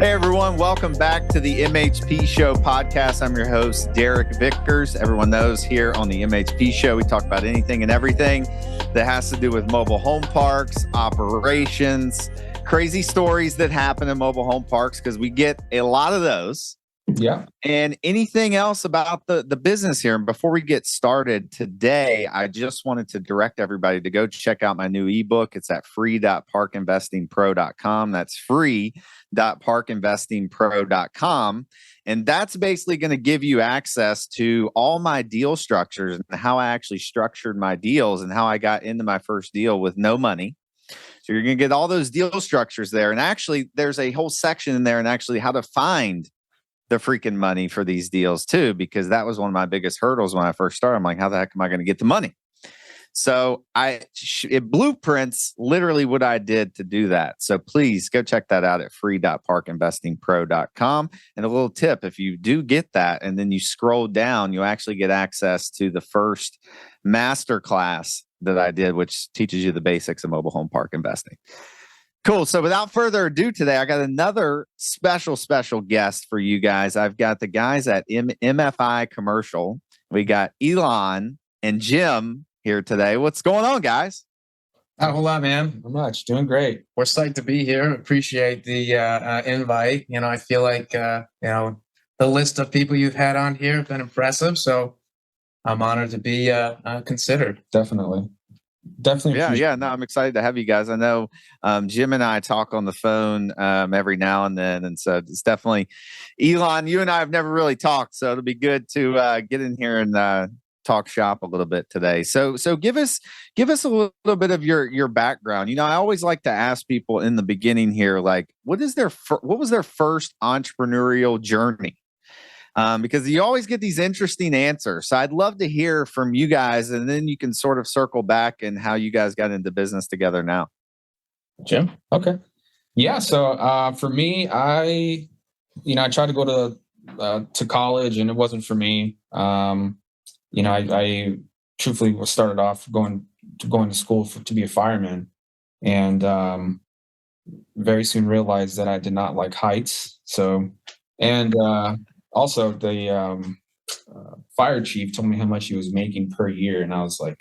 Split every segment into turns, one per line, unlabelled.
Hey everyone, welcome back to the MHP Show podcast. I'm your host, Derek Vickers. Everyone knows here on the MHP Show, we talk about anything and everything that has to do with mobile home parks, operations, crazy stories that happen in mobile home parks, because we get a lot of those.
Yeah.
And anything else about the business here. And before we get started today, I just wanted to direct everybody to go check out my new ebook. It's at free.parkinvestingpro.com. That's free.parkinvestingpro.com. And that's basically going to give you access to all my deal structures and how I actually structured my deals and how I got into my first deal with no money. So you're going to get all those deal structures there. And actually, there's a whole section in there and actually how to find the freaking money for these deals too, because that was one of my biggest hurdles when I first started. I'm like, how the heck am I going to get the money? So it blueprints literally what I did to do that. So please go check that out at free.parkinvestingpro.com. And a little tip, if you do get that and then you scroll down, you'll actually get access to the first masterclass that I did, which teaches you the basics of mobile home park investing. Cool. So without further ado today, I got another special guest for you guys. I've got the guys at MFI Commercial. We got Elan and Jim here today. What's going on, guys?
Not a whole lot, man.
Not much. Doing great.
We're psyched to be here. Appreciate the invite. You know, I feel like, the list of people you've had on here have been impressive. So I'm honored to be considered.
Definitely.
Yeah. No, I'm excited to have you guys. I know Jim and I talk on the phone every now and then. And so it's definitely, Elan, you and I have never really talked. So it'll be good to get in here and talk shop a little bit today. So give us a little bit of your background. You know, I always like to ask people in the beginning here, like, what was their first entrepreneurial journey? Because you always get these interesting answers. So I'd love to hear from you guys, and then you can sort of circle back and how you guys got into business together now.
Jim? Okay. Yeah. So for me, I tried to go to college, and it wasn't for me. I truthfully started off going to school to be a fireman, and very soon realized that I did not like heights. So, and also, the fire chief told me how much he was making per year, and I was like,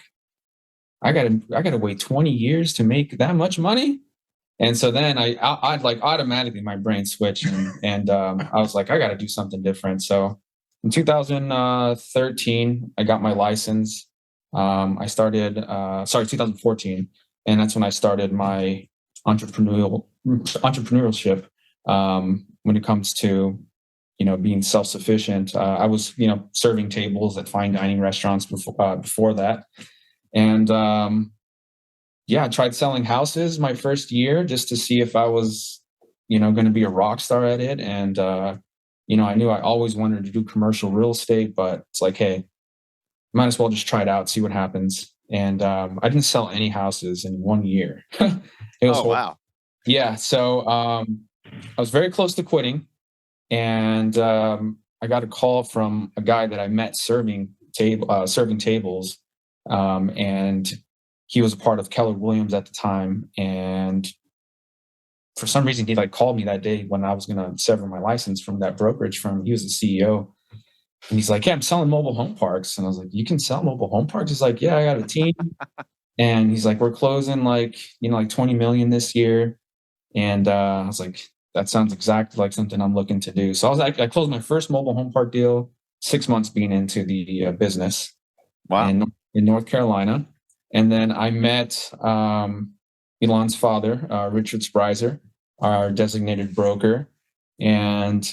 I gotta wait 20 years to make that much money. And so then I'd like automatically my brain switched, and I was like, I got to do something different. So in 2013, I got my license. I started 2014, and that's when I started my entrepreneurship when it comes to being self-sufficient. I was, serving tables at fine dining restaurants before that. And I tried selling houses my first year just to see if I was, going to be a rock star at it. And, I knew I always wanted to do commercial real estate, but it's like, hey, might as well just try it out, see what happens. And I didn't sell any houses in 1 year. It was
wow.
Yeah. So I was very close to quitting. And I got a call from a guy that I met serving tables, and he was a part of Keller Williams at the time. And for some reason, he called me that day when I was going to sever my license from that brokerage firm. He was the CEO, and he's like, "Yeah, I'm selling mobile home parks." And I was like, "You can sell mobile home parks?" He's like, "Yeah, I got a team." And he's like, "We're closing like 20 million this year." And I was like, that sounds exactly like something I'm looking to do. So I closed my first mobile home park deal 6 months being into the business.
Wow.
In North Carolina. And then I met Elan's father, Richard Spreiser, our designated broker. And,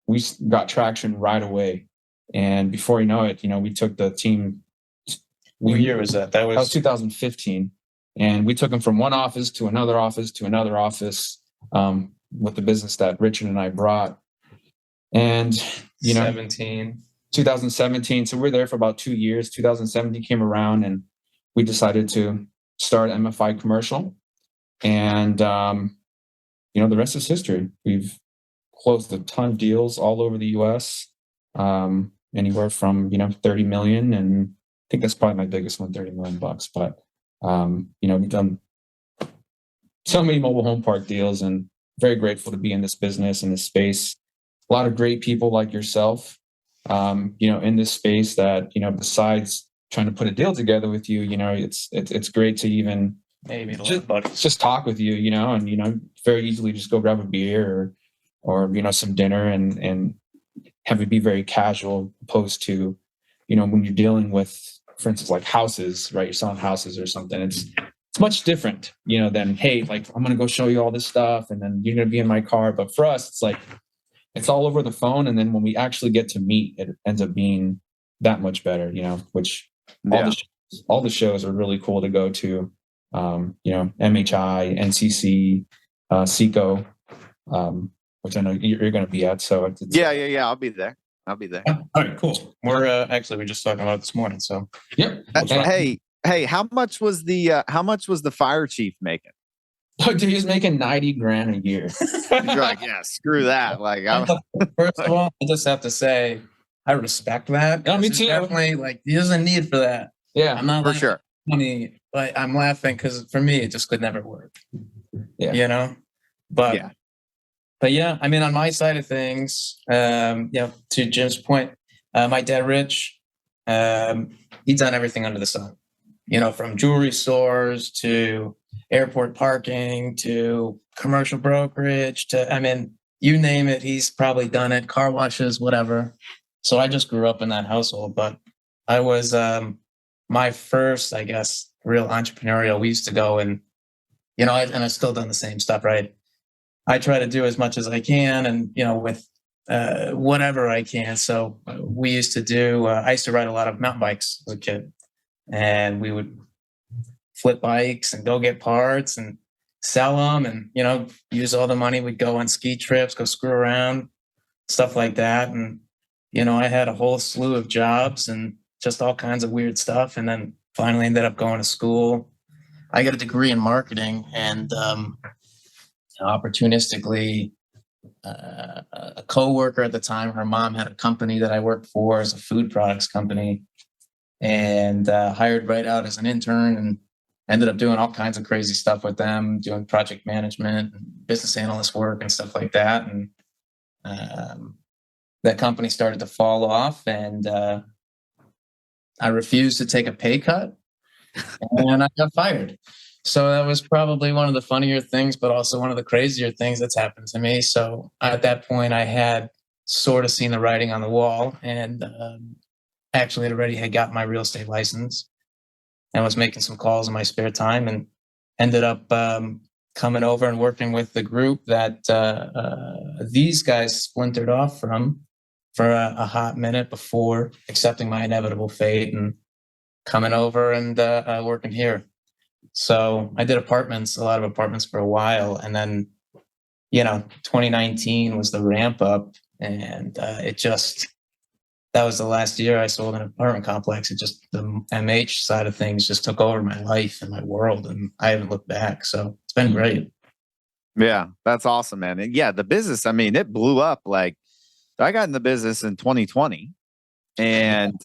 we got traction right away. And before you know it, we took the team.
What year was that?
That was 2015. And we took them from one office to another office to another office. With the business that Richard and I brought. And, 2017. So we were there for about 2 years. 2017 came around and we decided to start MFI Commercial. And, the rest is history. We've closed a ton of deals all over the U.S., anywhere from, 30 million. And I think that's probably my biggest one, $30 million. But, we've done so many mobile home park deals, and very grateful to be in this business, in this space. A lot of great people like yourself, in this space that, besides trying to put a deal together with you, it's great to even just talk with you, and, very easily just go grab a beer or some dinner and have it be very casual, opposed to, when you're dealing with, for instance, like houses, right? You're selling houses or something. It's much different, than, hey, like, I'm going to go show you all this stuff and then you're going to be in my car. But for us, it's like, it's all over the phone. And then when we actually get to meet, it ends up being that much better, which all the shows are really cool to go to, MHI, NCC, SECO, which I know you're going to be at. So
yeah. I'll be there.
All right, cool. We're we just talking about it this morning. So
yep.
Hey, how much was the fire chief making?
Oh, dude, he's making $90,000 a year.
You're like, yeah, screw that. Like,
first of all, I just have to say, I respect that.
No, me too.
Definitely, like, there's a need for that.
Yeah,
I'm not
for sure.
Funny, but I'm laughing because for me, it just could never work.
Yeah,
but yeah, I mean, on my side of things, to Jim's point, my dad, Rich, he's done everything under the sun. From jewelry stores to airport parking to commercial brokerage to, I mean, you name it, he's probably done it, car washes, whatever. So I just grew up in that household, but I was, my first, I guess, real entrepreneurial. We used to go and, I've still done the same stuff, right? I try to do as much as I can and, with whatever I can. So we used to do, I used to ride a lot of mountain bikes as a kid, and we would flip bikes and go get parts and sell them and, use all the money. We'd go on ski trips, go screw around, stuff like that. And, I had a whole slew of jobs and just all kinds of weird stuff. And then finally ended up going to school. I got a degree in marketing and opportunistically, a coworker at the time, her mom had a company that I worked for as a food products company, and hired right out as an intern and ended up doing all kinds of crazy stuff with them, doing project management, and business analyst work and stuff like that. And that company started to fall off, and I refused to take a pay cut, and I got fired. So that was probably one of the funnier things, but also one of the crazier things that's happened to me. So at that point, I had sort of seen the writing on the wall, and actually already had got my real estate license and was making some calls in my spare time, and ended up coming over and working with the group that these guys splintered off from for a hot minute before accepting my inevitable fate and coming over and working here. So I did a lot of apartments for a while. And then, 2019 was the ramp up, and that was the last year I sold an apartment complex. It just, the MH side of things just took over my life and my world, and I haven't looked back. So it's been great.
Yeah, that's awesome, man. And yeah, the business, I mean, it blew up. Like, I got in the business in 2020, and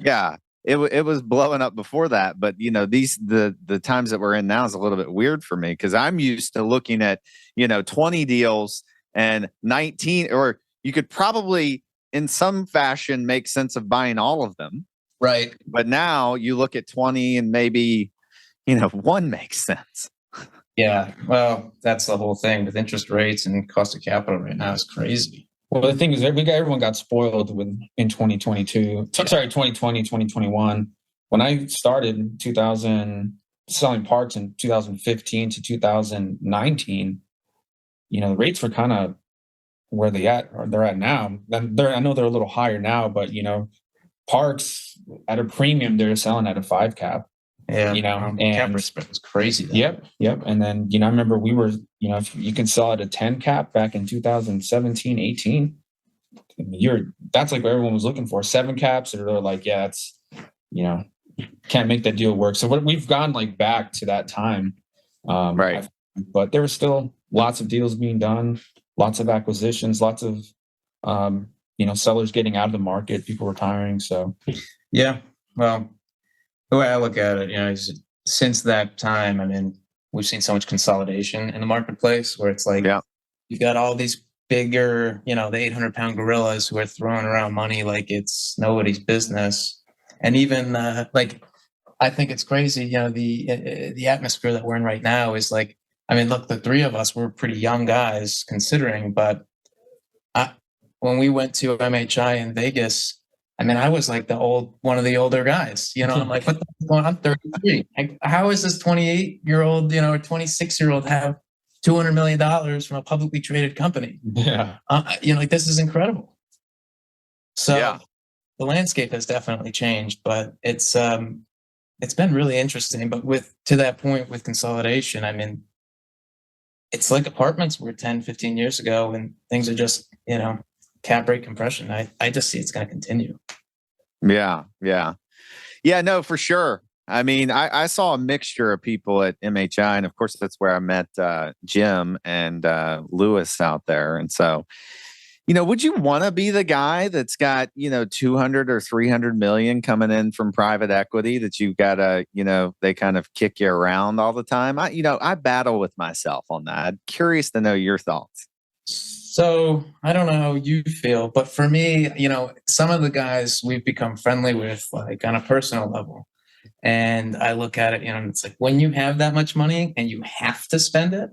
yeah, it was blowing up before that. But the times that we're in now is a little bit weird for me, because I'm used to looking at 20 deals and 19, or you could probably in some fashion make sense of buying all of them.
Right.
But now you look at 20 and maybe, one makes sense.
Yeah. Well, that's the whole thing with interest rates and cost of capital right now is crazy.
Well, the thing is, everyone got spoiled in 2020, 2021. When I started in 2000, selling parts in 2015 to 2019, the rates were kind of where they're at now. I know they're a little higher now, but parts at a premium, they're selling at a 5 cap.
Yeah,
and
cap spread was crazy.
Yep. And then I remember we were, if you can sell at a 10 cap back in 2017, 18. That's like what everyone was looking for. 7 caps, and they're like, yeah, it's can't make that deal work. So we've gone like back to that time,
right?
But there were still lots of deals being done, lots of acquisitions, lots of sellers getting out of the market, people retiring. So
yeah, well, the way I look at it, is since that time, I mean, we've seen so much consolidation in the marketplace where it's like,
Yeah.
you've got all these bigger, the 800-pound gorillas who are throwing around money like it's nobody's business. And even like, I think it's crazy, the atmosphere that we're in right now is like, I mean, look, the three of us were pretty young guys considering, but when we went to MHI in Vegas, I mean, I was like one of the older guys, I'm like, what the hell is going on? I'm 33. Like, how is this 28-year-old, or 26-year-old have $200 million from a publicly traded company?
Yeah.
Like, this is incredible. So
Yeah.
the landscape has definitely changed, but it's been really interesting. But to that point with consolidation, I mean, it's like apartments were 10, 15 years ago, and things are just, cap rate compression. I just see it's going to continue.
Yeah. Yeah. Yeah. No, for sure. I mean, I saw a mixture of people at MHI, and of course, that's where I met Jim and Lewis out there. And so, would you want to be the guy that's got 200 or 300 million coming in from private equity that you've got to they kind of kick you around all the time? I battle with myself on that. I'm curious to know your thoughts.
So I don't know how you feel, but for me, some of the guys we've become friendly with, like on a personal level. And I look at it, and it's like, when you have that much money and you have to spend it,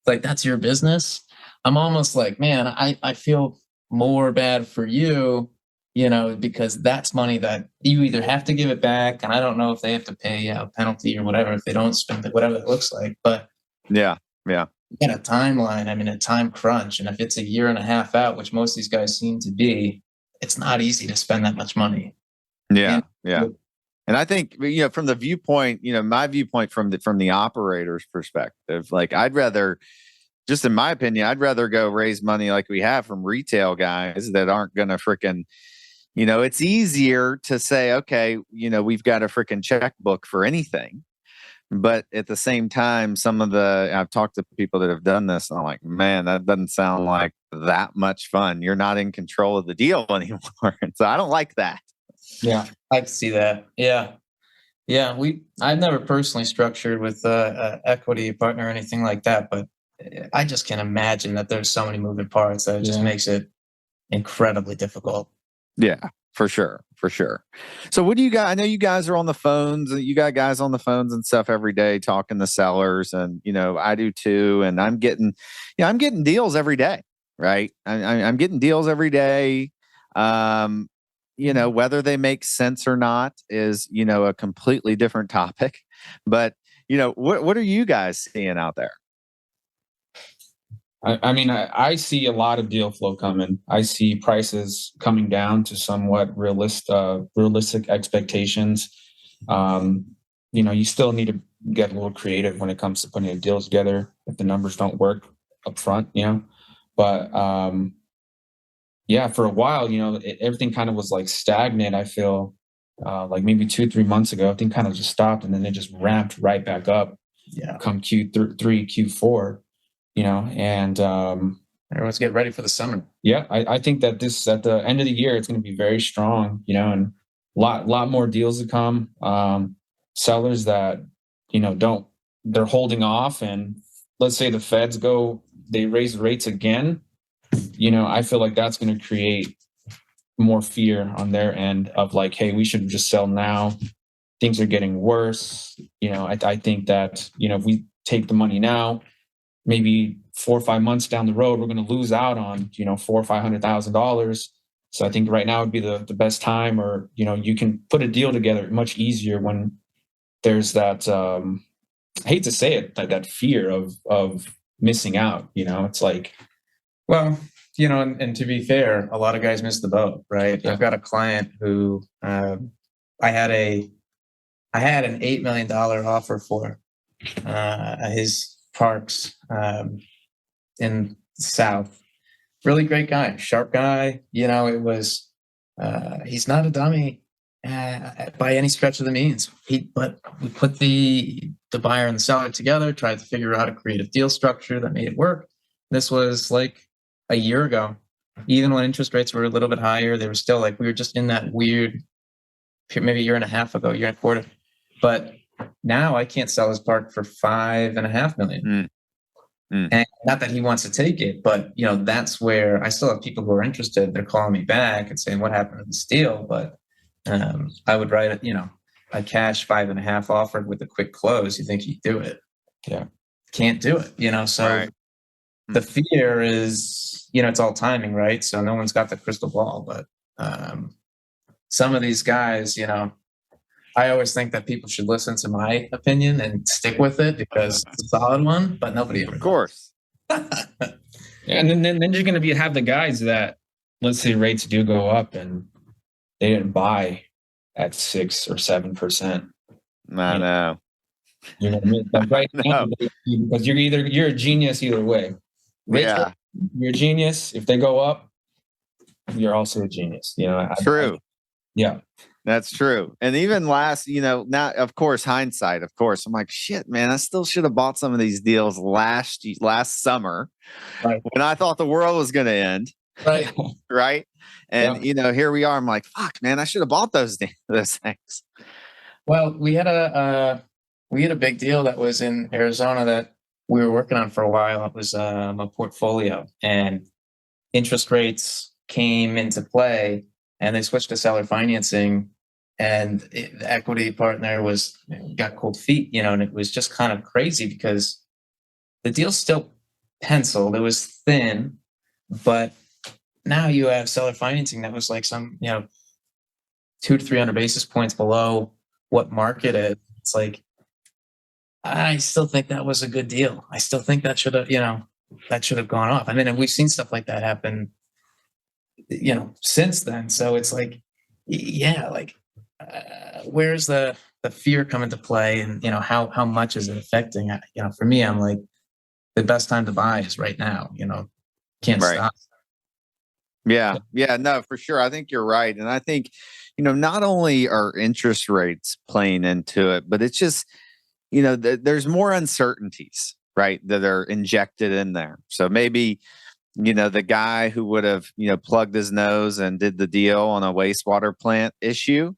like that's your business. I'm almost like, man, I feel more bad for you, because that's money that you either have to give it back. And I don't know if they have to pay a penalty or whatever if they don't spend it, whatever it looks like. But
yeah.
In a timeline, I mean, a time crunch. And if it's a year and a half out, which most of these guys seem to be, it's not easy to spend that much money.
Yeah. And I think, from the viewpoint, my viewpoint from the operator's perspective, like just in my opinion, I'd rather go raise money like we have from retail guys that aren't going to frickin', it's easier to say, okay, we've got a frickin' checkbook for anything. But at the same time, I've talked to people that have done this, and I'm like, man, that doesn't sound like that much fun. You're not in control of the deal anymore. And so I don't like that.
Yeah, I can see that. Yeah. I've never personally structured with a equity partner or anything like that, but I just can't imagine that there's so many moving parts that it just makes it incredibly difficult.
Yeah, for sure. So what do you guys, I know you guys are on the phones, you got guys on the phones and stuff every day talking to sellers, and, I do too. And I'm getting deals every day, right? I'm getting deals every day. Whether they make sense or not is, a completely different topic. But, what are you guys seeing out there?
I mean, I see a lot of deal flow coming. I see prices coming down to somewhat realistic expectations. You still need to get a little creative when it comes to putting deals together if the numbers don't work up front, But for a while, everything kind of was like stagnant. I feel like maybe 2-3 months ago, everything kind of just stopped, and then it just ramped right back up.
Yeah.
Come Q3, Q4. And
everyone's getting ready for the summer.
Yeah, I think that this at the end of the year, it's going to be very strong, and a lot more deals to come. Sellers that, they're holding off, and let's say the Feds they raise rates again, I feel like that's going to create more fear on their end of like, hey, we should just sell now. Things are getting worse. I think that, if we take the money now, maybe 4 or 5 months down the road, we're going to lose out on, $400,000 or $500,000. So I think right now would be the best time, or, you can put a deal together much easier when there's that, I hate to say it, that fear of missing out, it's like,
well, and to be fair, a lot of guys miss the boat, right? Yeah. I've got a client who, I had an $8 million offer for, his parks in the South. Really great guy, sharp guy. It was he's not a dummy by any stretch of the means. But we put the buyer and the seller together, tried to figure out a creative deal structure that made it work. This was like a year ago. Even when interest rates were a little bit higher, they were still like, we were just in that weird, maybe a year and a half ago, year and a quarter. But now I can't sell his park for $5.5 million. And not that he wants to take it, but that's where I still have people who are interested. They're calling me back and saying, what happened to this deal? But I would write it, a cash 5.5 offered with a quick close. You think he'd do it?
Yeah.
Can't do it, so
Right.
The fear is, it's all timing, right? So no one's got the crystal ball, but some of these guys, I always think that people should listen to my opinion and stick with it because it's a solid one, but nobody ever
Of course.
And then you're going to have the guys that, let's say rates do go up and they didn't buy at 6 or 7%.
I know.
You know what I mean? But right now, because you're a genius either way. Rates
Yeah.
You're a genius. If they go up, you're also a genius.
True.
Yeah.
That's true. And even now, of course, hindsight, of course, I'm like, shit, man, I still should have bought some of these deals last summer,
right,
when I thought the world was going to end.
right.
Right. And, here we are. I'm like, fuck, man, I should have bought those things.
Well, we had a big deal that was in Arizona that we were working on for a while. It was a portfolio, and interest rates came into play, and they switched to seller financing, and the equity partner got cold feet, and it was just kind of crazy because the deal still penciled. It was thin, but now you have seller financing that was like some 200 to 300 basis points below what market is. It's like, I still think that was a good deal. I still think that should have gone off. I mean, and we've seen stuff like that happen, since then. So it's like, where's the fear come into play, and how much is it affecting? For me, I'm like, the best time to buy is right now. Can't stop.
Yeah, no, for sure. I think you're right, and I think not only are interest rates playing into it, but it's just there's more uncertainties, right, that are injected in there. So maybe the guy who would have plugged his nose and did the deal on a wastewater plant issue,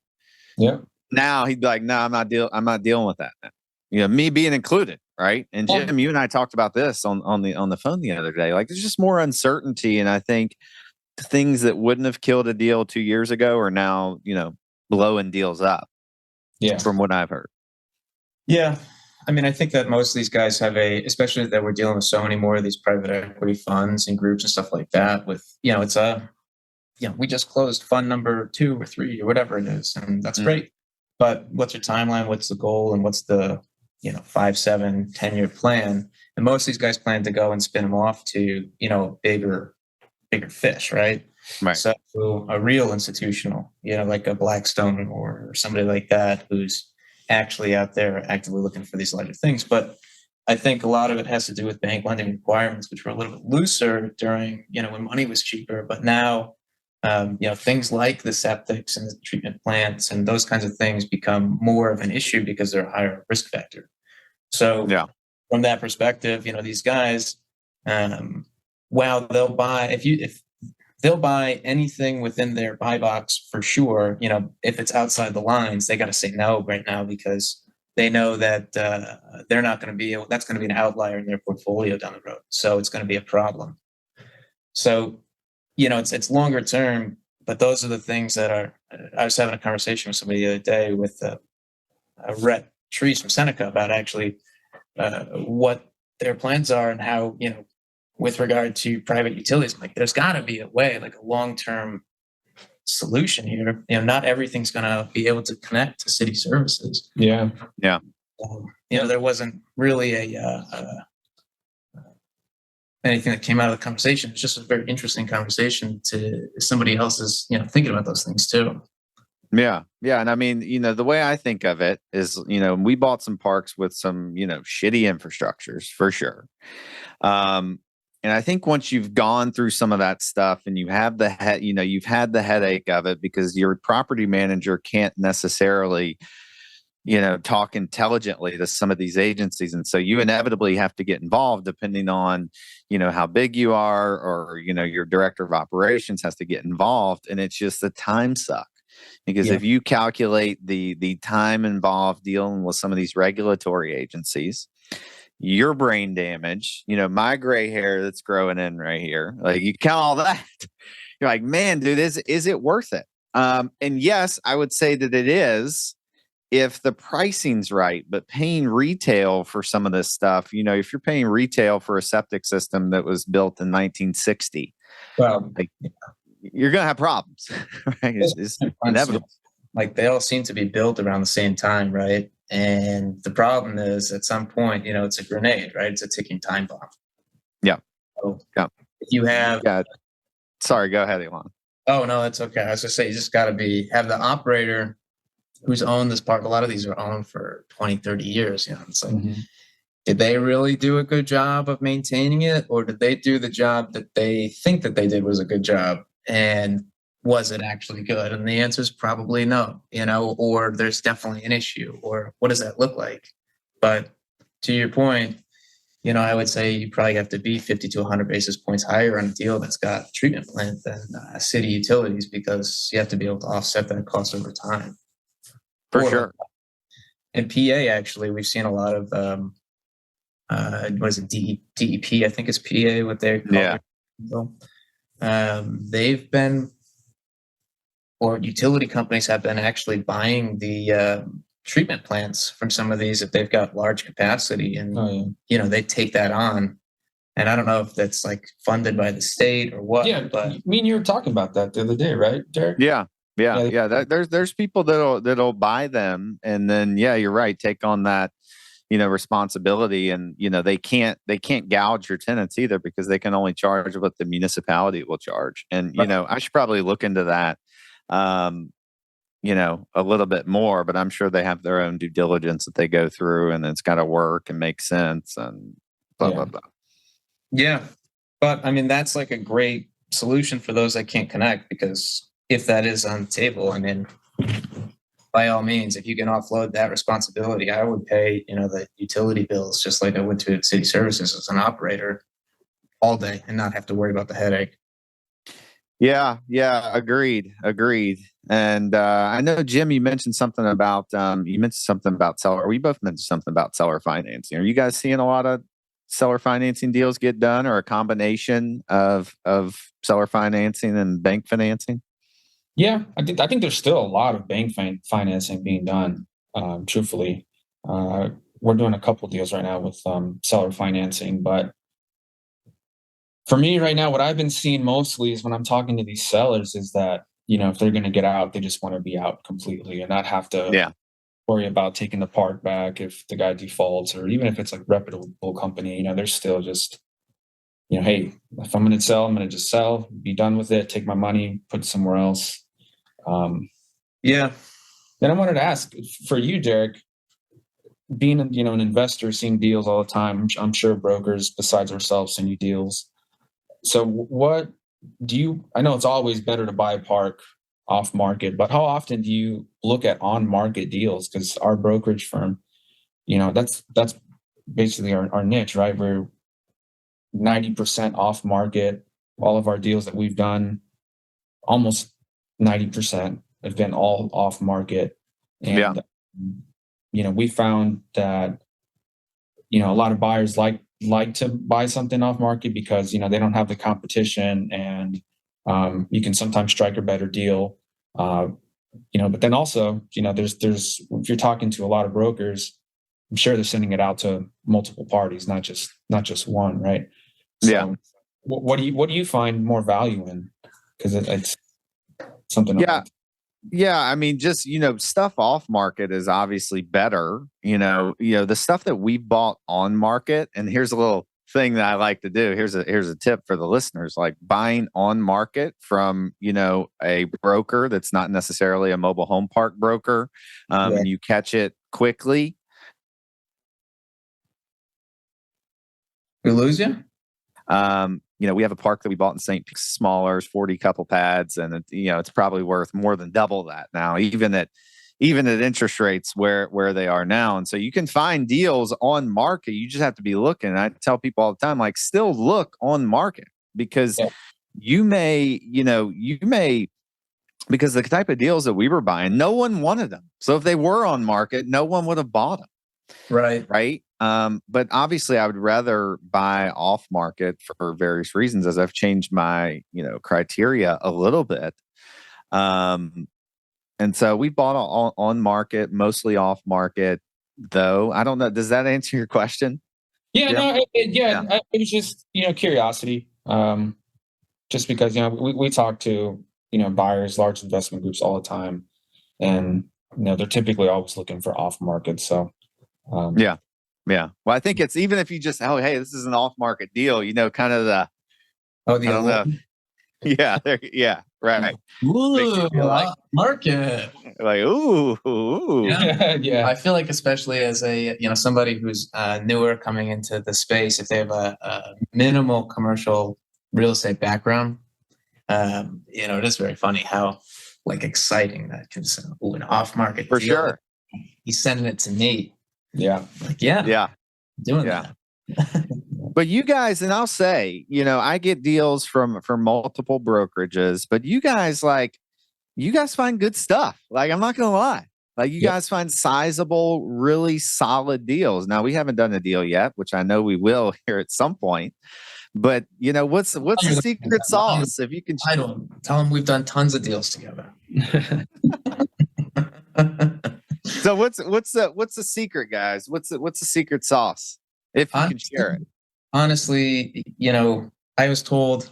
now he'd be like, no, I'm not dealing with that now. Me being included, right? And Jim, you and I talked about this on the phone the other day. Like, there's just more uncertainty, and I think things that wouldn't have killed a deal 2 years ago are now blowing deals up.
Yeah,
from what I've heard.
Yeah. I mean, I think that most of these guys have especially that we're dealing with so many more of these private equity funds and groups and stuff like that with, it's we just closed fund number 2 or 3 or whatever it is. And that's great. But what's your timeline? What's the goal? And what's the, 5, 7, 10-year plan? And most of these guys plan to go and spin them off to, bigger fish, right?
Right.
So a real institutional, like a Blackstone or somebody like that, who's actually out there actively looking for these larger things. But I think a lot of it has to do with bank lending requirements, which were a little bit looser during, when money was cheaper. But now, things like the septics and the treatment plants and those kinds of things become more of an issue because they're a higher risk factor. So from that perspective, these guys, while they'll buy, if they'll buy anything within their buy box for sure. If it's outside the lines, they got to say no right now because they know that they're not going to be able. That's going to be an outlier in their portfolio down the road. So it's going to be a problem. So, it's longer term, but those are the things that are. I was having a conversation with somebody the other day with Rhett Trees from Seneca about actually what their plans are and how with regard to private utilities. Like, there's got to be a way, like a long-term solution here. Not everything's going to be able to connect to city services.
Yeah.
There wasn't really anything that came out of the conversation. It's just a very interesting conversation to somebody else is, thinking about those things too.
Yeah. And I mean, the way I think of it is, we bought some parks with some, shitty infrastructures for sure. And I think once you've gone through some of that stuff and you have you've had the headache of it because your property manager can't necessarily, talk intelligently to some of these agencies. And so you inevitably have to get involved depending on, how big you are, or, your director of operations has to get involved. And it's just a time suck. because if you calculate the time involved dealing with some of these regulatory agencies, your brain damage, my gray hair that's growing in right here, like you count all that, you're like, man, dude, is it worth it? And yes, I would say that it is if the pricing's right, but paying retail for some of this stuff, if you're paying retail for a septic system that was built in 1960,
Well,
like, you're going to have problems, right? It's inevitable.
Like they all seem to be built around the same time, right? And the problem is at some point, it's a grenade, right? It's a ticking time bomb.
Yeah.
So
yeah.
If you have...
Yeah. Sorry, go ahead, Elan.
Oh, no, that's okay. I was just saying, you just got to have the operator who's owned this park. A lot of these are owned for 20, 30 years. It's like, did they really do a good job of maintaining it? Or did they do the job that they think that they did was a good job? And was it actually good? And the answer is probably no, or there's definitely an issue, or what does that look like? But to your point, I would say you probably have to be 50 to 100 basis points higher on a deal that's got a treatment plant than city utilities, because you have to be able to offset that cost over time.
For sure.
In PA, actually, we've seen a lot of, what is it, DEP, I think it's PA, what they call it. They've been, or utility companies have been actually buying the treatment plants from some of these if they've got large capacity, and they take that on. And I don't know if that's like funded by the state or what.
Yeah, but I mean, you were talking about that the other day, right, Derek?
Yeah. There's people that'll buy them, and then you're right, take on that responsibility, and they can't gouge your tenants either, because they can only charge what the municipality will charge. And I should probably look into that a little bit more, but I'm sure they have their own due diligence that they go through, and it's got to work and make sense and blah blah blah.
Yeah, but I mean, that's like a great solution for those that can't connect, because if that is on the table, I mean, by all means, if you can offload that responsibility, I would pay, the utility bills just like I would to city services as an operator all day and not have to worry about the headache.
Yeah, agreed. And I know, Jim, you mentioned something about seller. We both mentioned something about seller financing. Are you guys seeing a lot of seller financing deals get done, or a combination of seller financing and bank financing?
Yeah, I think there's still a lot of bank financing being done. Truthfully, we're doing a couple deals right now with seller financing, but for me right now, what I've been seeing mostly is when I'm talking to these sellers is that, if they're going to get out, they just want to be out completely and not have to worry about taking the park back if the guy defaults, or even if it's like reputable company, they're still just, hey, if I'm going to sell, I'm going to just sell, be done with it, take my money, put it somewhere else. Then I wanted to ask for you, Derek, being an investor, seeing deals all the time. I'm sure brokers besides ourselves send you deals. So what do you, I know it's always better to buy a park off market, but how often do you look at on market deals? Because our brokerage firm, that's basically our niche, right? We're 90% off market. All of our deals that we've done, almost 90% have been all off market. And, we found that, a lot of buyers like to buy something off market because, they don't have the competition, and you can sometimes strike a better deal. But then also, there's if you're talking to a lot of brokers, I'm sure they're sending it out to multiple parties, not just one, right? So what do you find more value in? Because it's something.
I mean, just stuff off market is obviously better. The stuff that we bought on market, and here's a little thing that I like to do. Here's a tip for the listeners: like buying on market from a broker that's not necessarily a mobile home park broker, and you catch it quickly.
We lose you?
We have a park that we bought in St. Pete, smaller, 40 couple pads, and it's probably worth more than double that now, even at interest rates where they are now. And so you can find deals on market. You just have to be looking. I tell people all the time, like, still look on market, because you may because the type of deals that we were buying, no one wanted them. So if they were on market, no one would have bought them.
Right.
Right. But obviously I would rather buy off market for various reasons, as I've changed my, criteria a little bit. And so we bought on market, mostly off market, though. I don't know. Does that answer your question?
Yeah,
Jim?
no, it was just, curiosity. Just because, we talk to, buyers, large investment groups all the time. And, they're typically always looking for off market. So,
yeah. Well, I think it's, even if you just, hey, this is an off market deal, kind of the,
the
I don't know. Yeah. Right.
Ooh,
like,
market.
Like, ooh.
Yeah. I feel like, especially as a, somebody who's newer coming into the space, if they have a minimal commercial real estate background, it is very funny how exciting that can sound. Ooh, an off market
For
deal.
sure.
He's sending it to me.
Yeah.
Doing that.
But you guys, and I'll say, I get deals from multiple brokerages, but you guys find good stuff. I'm not going to lie. You guys find sizable, really solid deals. Now, we haven't done a deal yet, which I know we will here at some point. But, what's the secret sauce? If you can,
I don't tell them we've done tons of deals together.
So what's the secret, guys? What's the secret sauce? If you can share it.
Honestly, I was told,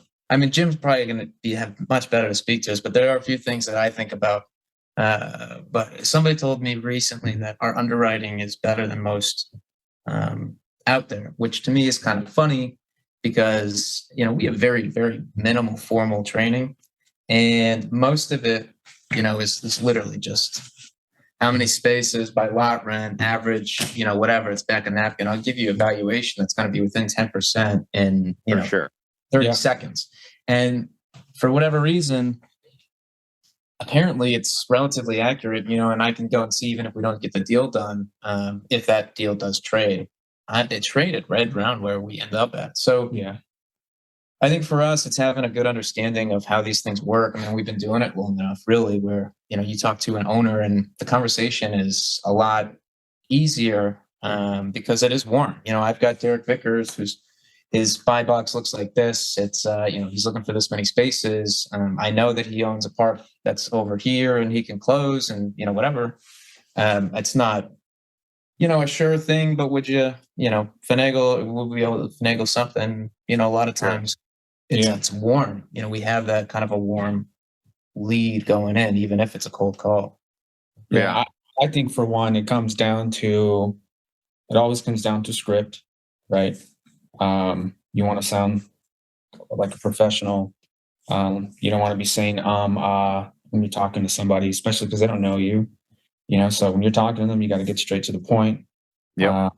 Jim's probably going to have much better to speak to us, but there are a few things that I think about. But somebody told me recently that our underwriting is better than most out there, which to me is kind of funny because, we have very, very minimal formal training. And most of it, is literally just how many spaces by lot rent, average, whatever, it's back a napkin. I'll give you a valuation that's going to be within 10% in, 30 seconds. And for whatever reason, apparently it's relatively accurate, and I can go and see, even if we don't get the deal done, if that deal does trade. It traded right around where we end up at. So I think for us, it's having a good understanding of how these things work. We've been doing it long enough, really, where, you talk to an owner and the conversation is a lot easier because it is warm. I've got Derek Vickers, his buy box looks like this. It's, he's looking for this many spaces. I know that he owns a park that's over here and he can close and, whatever. It's not, a sure thing, but would you, finagle, we'll be able to finagle something, a lot of times. It's warm. We have that kind of a warm lead going in, even if it's a cold call.
Yeah. I think for one, it always comes down to script, right? You want to sound like a professional. You don't want to be saying, when you're talking to somebody, especially because they don't know you, so when you're talking to them, you got to get straight to the point.
Yeah.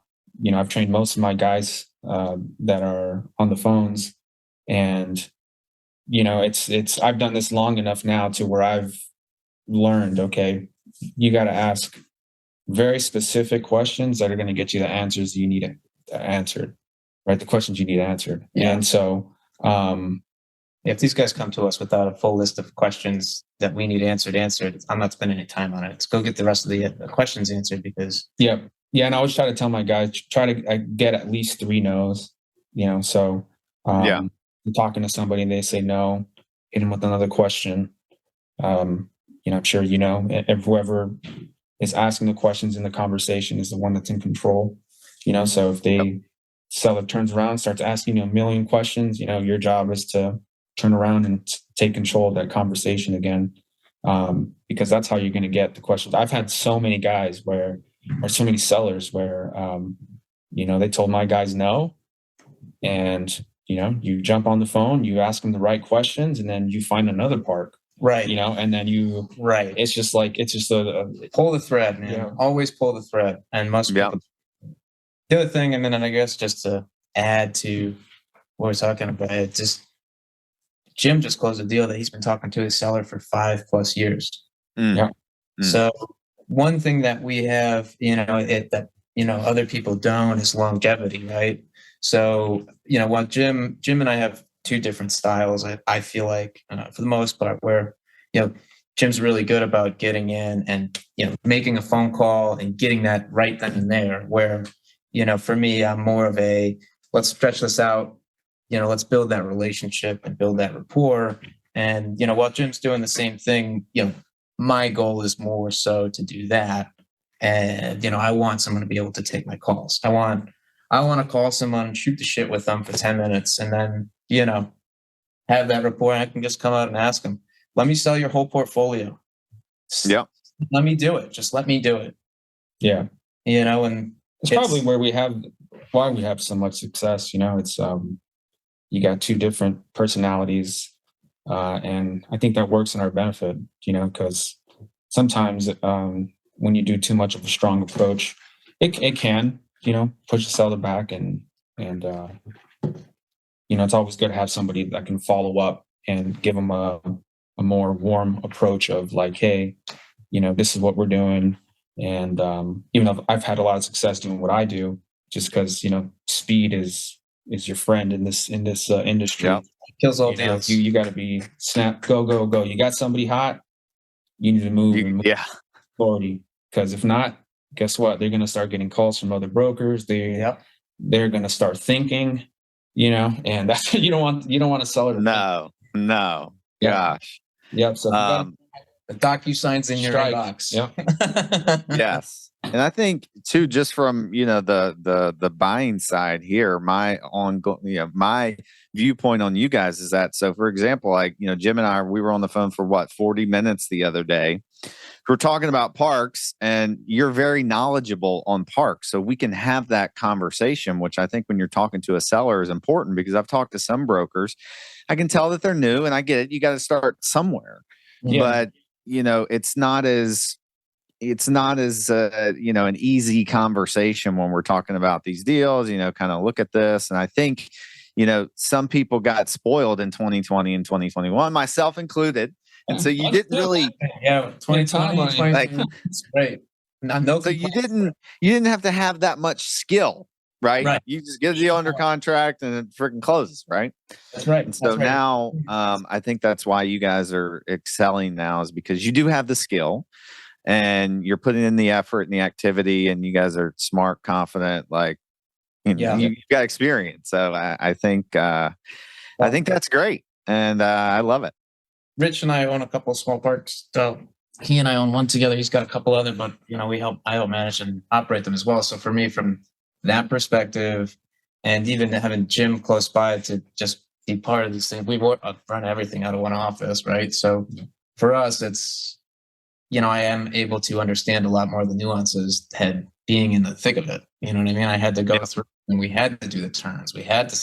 I've trained most of my guys, that are on the phones. And, I've done this long enough now to where I've learned, okay, you got to ask very specific questions that are going to get you the answers you need answered, right? The questions you need answered. Yeah. And so,
if these guys come to us without a full list of questions that we need answered, I'm not spending any time on it. Let's go get the rest of the questions answered because.
Yeah. And I always try to tell my guys, try to get at least 3 no's, so, I'm talking to somebody and they say no, hit them with another question. I'm sure, if whoever is asking the questions in the conversation is the one that's in control, so if the seller turns around, starts asking you a million questions, your job is to turn around and take control of that conversation again. Because that's how you're going to get the questions. I've had so many guys or so many sellers where, they told my guys no, and you jump on the phone, you ask them the right questions, and then you find another park.
Right.
And then it's just a
pull the thread, man. Yeah. Always pull the thread. And most people. The other thing, and then I guess just to add to what we're talking about, Jim just closed a deal that he's been talking to his seller for 5+ years. Yeah. So one thing that we have, that other people don't is longevity, right? So, while Jim and I have 2 different styles, I feel like, for the most part, where, Jim's really good about getting in and, making a phone call and getting that right then and there, where, for me, I'm more of a, let's stretch this out, let's build that relationship and build that rapport. And, while Jim's doing the same thing, my goal is more so to do that. And, I want someone to be able to take my calls. I want to call someone, shoot the shit with them for 10 minutes, and then, have that rapport. And I can just come out and ask them, let me sell your whole portfolio.
Yeah.
Let me do it. Just let me do it.
Yeah.
And
it's probably why we have so much success. It's, you got two different personalities. And I think that works in our benefit, because sometimes, when you do too much of a strong approach, it can, push the seller back and it's always good to have somebody that can follow up and give them a more warm approach of like, hey, this is what we're doing. And even though I've had a lot of success doing what I do, just because, speed is your friend in this industry.
Yeah.
Kills all deals.
You got to be snap, go. You got somebody hot, you need to move.
Yeah.
Authority. Because if not, guess what? They're going to start getting calls from other brokers. They're going to start thinking, and that's you don't want to sell it.
No.
Yeah.
Gosh.
Yep. So
the docu-signs in your inbox.
Yep.
Yes. And I think too, just from, the buying side here, my my viewpoint on you guys is that, so for example, like, Jim and I, we were on the phone for 40 minutes the other day. We're talking about parks, and you're very knowledgeable on parks. So we can have that conversation, which I think when you're talking to a seller is important, because I've talked to some brokers. I can tell that they're new, and I get it. You got to start somewhere. Yeah. But, it's not as an easy conversation when we're talking about these deals, kind of look at this. And I think, some people got spoiled in 2020 and 2021, myself included. And so you didn't really,
2020,
like,
right. No,
so you didn't have to have that much skill, right? You just get the deal under contract and it freaking closes, right?
That's right.
And so now, I think that's why you guys are excelling now, is because you do have the skill and you're putting in the effort and the activity, and you guys are smart, confident, like, you've got experience. So I think that's great. And I love it.
Rich and I own a couple of small parks. So he and I own one together. He's got a couple other, but I help manage and operate them as well. So for me, from that perspective, and even having Jim close by to just be part of this thing, we run everything out of one office, right? So for us, it's, I am able to understand a lot more of the nuances than being in the thick of it. You know what I mean? I had to go through, and we had to do the turns. We had to,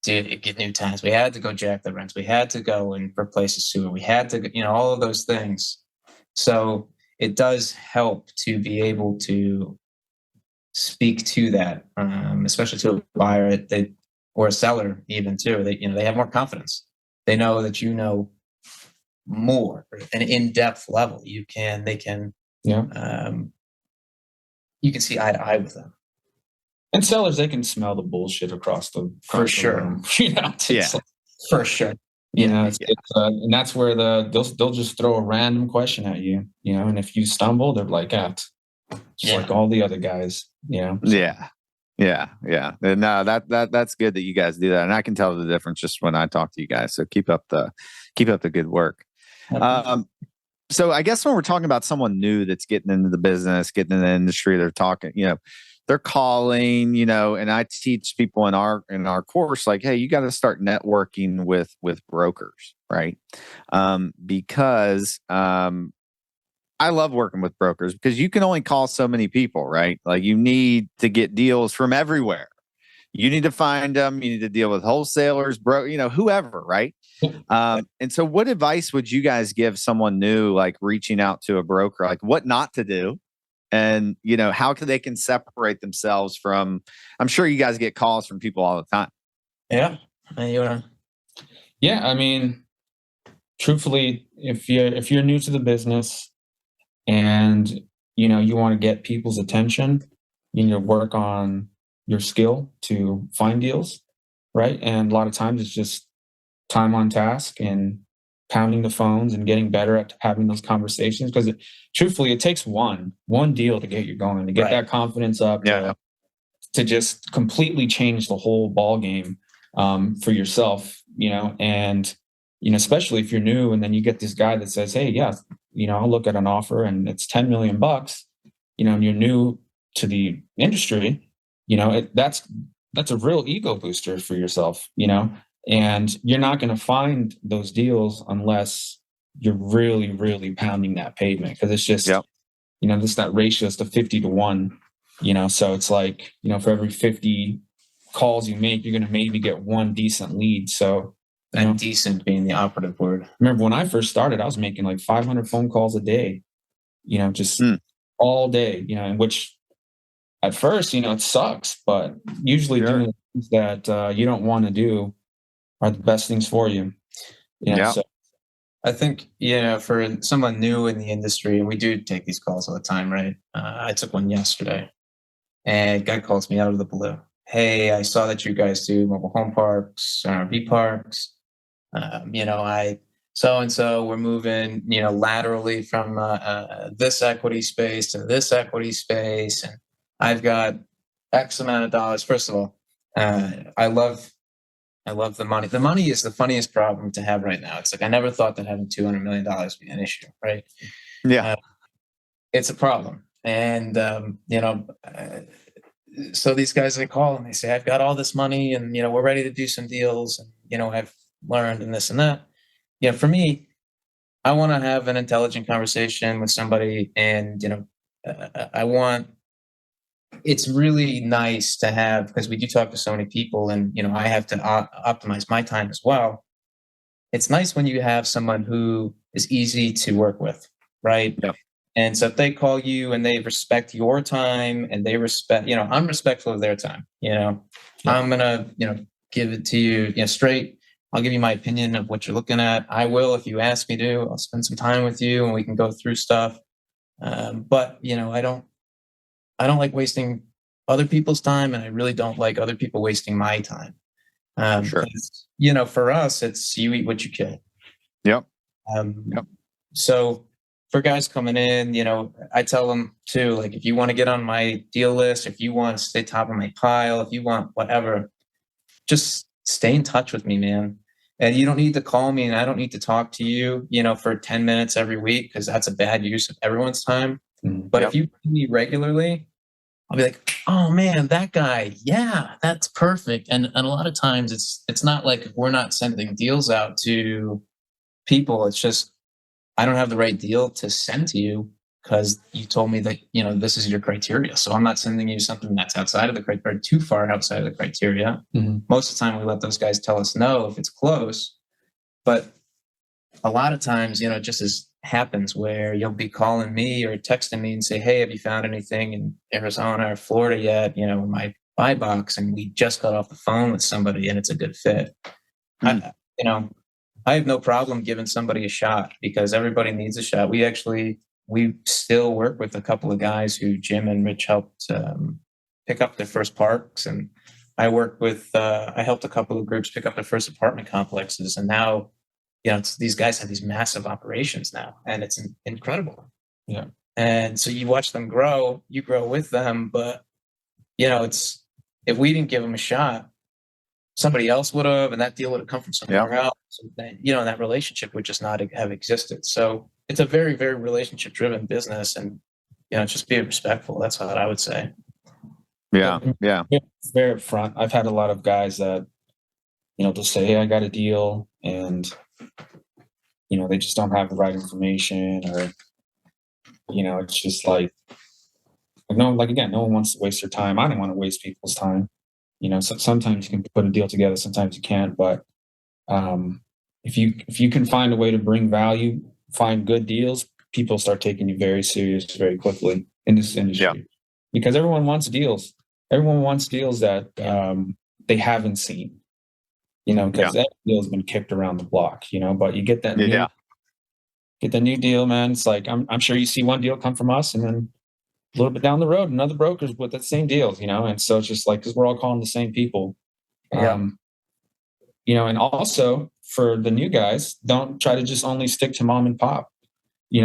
get new tenants. We had to go jack the rents. We had to go and replace the sewer. We had to, all of those things. So it does help to be able to speak to that, especially to a buyer or a seller even too. They have more confidence. They know that more, an in-depth level. You can see eye to eye with them.
And sellers, they can smell the bullshit across the
for sure.
room.
For sure.
And that's where they'll just throw a random question at you, and if you stumble, they're like, like all the other guys, Yeah.
And no, that's good that you guys do that, and I can tell the difference just when I talk to you guys. So keep up the good work. So I guess when we're talking about someone new that's getting into the business, getting in the industry, they're talking, they're calling, and I teach people in our course, like, hey, you got to start networking with brokers, right? Because I love working with brokers, because you can only call so many people, right? Like, you need to get deals from everywhere. You need to find them. You need to deal with wholesalers, whoever, right? And so what advice would you guys give someone new, like reaching out to a broker, like what not to do? And, how they can separate themselves from, I'm sure you guys get calls from people all the time.
Yeah.
Yeah. I mean, truthfully, if you're new to the business and, you want to get people's attention, you need to work on your skill to find deals, right? And a lot of times it's just time on task and pounding the phones and getting better at having those conversations. Because truthfully, it takes one deal to get you going, to get that confidence up, to just completely change the whole ball game for yourself, and especially if you're new and then you get this guy that says, hey, yeah, I'll look at an offer and it's 10 million bucks, and you're new to the industry, that's a real ego booster for yourself, and you're not going to find those deals unless you're really, really pounding that pavement, because it's just, this that ratio is to 50-1, so it's like, for every 50 calls you make, you're going to maybe get one decent lead. So,
and decent being the operative word.
Remember when I first started, I was making like 500 phone calls a day, just all day, and which at first, it sucks, but usually doing things that you don't want to do are the best things for you. So
I think, for someone new in the industry, and we do take these calls all the time, right? I took one yesterday, and a guy calls me out of the blue. Hey, I saw that you guys do mobile home parks, RV parks. I so-and-so, we're moving, laterally from this equity space to this equity space. And I've got X amount of dollars. First of all, I love the money. The money is the funniest problem to have right now. It's like, I never thought that having $200 million would be an issue, right?
Yeah.
It's a problem. And, so these guys, they call and they say, I've got all this money and, we're ready to do some deals. And, I've learned and this and that. For me, I want to have an intelligent conversation with somebody, and, it's really nice to have, because we do talk to so many people, and, I have to optimize my time as well. It's nice when you have someone who is easy to work with, right?
Yeah.
And so if they call you and they respect your time and they respect, I'm respectful of their time, I'm going to, give it to you, straight. I'll give you my opinion of what you're looking at. I will, if you ask me to. I'll spend some time with you and we can go through stuff. But, I don't like wasting other people's time, and I really don't like other people wasting my time.
Sure.
For us, it's you eat what you kill.
Yep.
So for guys coming in, I tell them too, like, if you want to get on my deal list, if you want to stay top of my pile, if you want whatever, just stay in touch with me, man. And you don't need to call me, and I don't need to talk to you, for 10 minutes every week, because that's a bad use of everyone's time. But if you call me regularly, I'll be like, oh man, that guy, yeah, that's perfect. And a lot of times it's not like we're not sending deals out to people. It's just, I don't have the right deal to send to you because you told me that, this is your criteria. So I'm not sending you something that's outside of the criteria, too far outside of the criteria. Most of the time we let those guys tell us no if it's close. But a lot of times, it just happens where you'll be calling me or texting me and say, hey, have you found anything in Arizona or Florida yet, in my buy box? And we just got off the phone with somebody and it's a good fit. I have no problem giving somebody a shot, because everybody needs a shot. We still work with a couple of guys who Jim and Rich helped pick up their first parks. And I helped a couple of groups pick up their first apartment complexes. And now, these guys have these massive operations now, and it's incredible.
Yeah.
And so you watch them grow, you grow with them, but it's, if we didn't give them a shot, somebody else would have, and that deal would have come from somewhere else. And that relationship would just not have existed. So it's a very, very relationship driven business, and, just be respectful. That's what I would say.
Yeah.
Very upfront. I've had a lot of guys that, they'll say, hey, I got a deal, and they just don't have the right information, or it's just like no one wants to waste your time. I don't want to waste people's time. So sometimes you can put a deal together, sometimes you can't, but if you can find a way to bring value, find good deals, people start taking you very serious very quickly in this industry. Because everyone wants deals that they haven't seen. Because that deal's been kicked around the block, but you get that new deal, man. It's like, I'm sure you see one deal come from us, and then a little bit down the road, another broker's with that same deals, and so it's just like, because we're all calling the same people. and also for the new guys, don't try to just only stick to mom and pop. A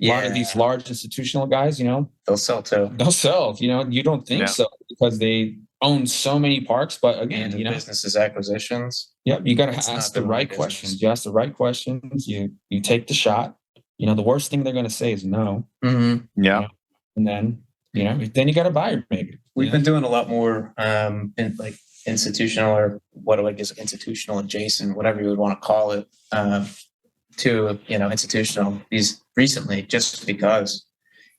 lot of these large institutional guys,
they'll sell too.
They'll sell. You don't think so because they own so many parks. But again,
businesses acquisitions.
Yeah, you got to ask the right questions. You ask the right questions. You take the shot. The worst thing they're going to say is no.
Mm-hmm.
Yeah,
and then then you got a buyer maybe.
We've been doing a lot more in like institutional, or what I guess institutional adjacent, whatever you would want to call it, to institutional these recently, just because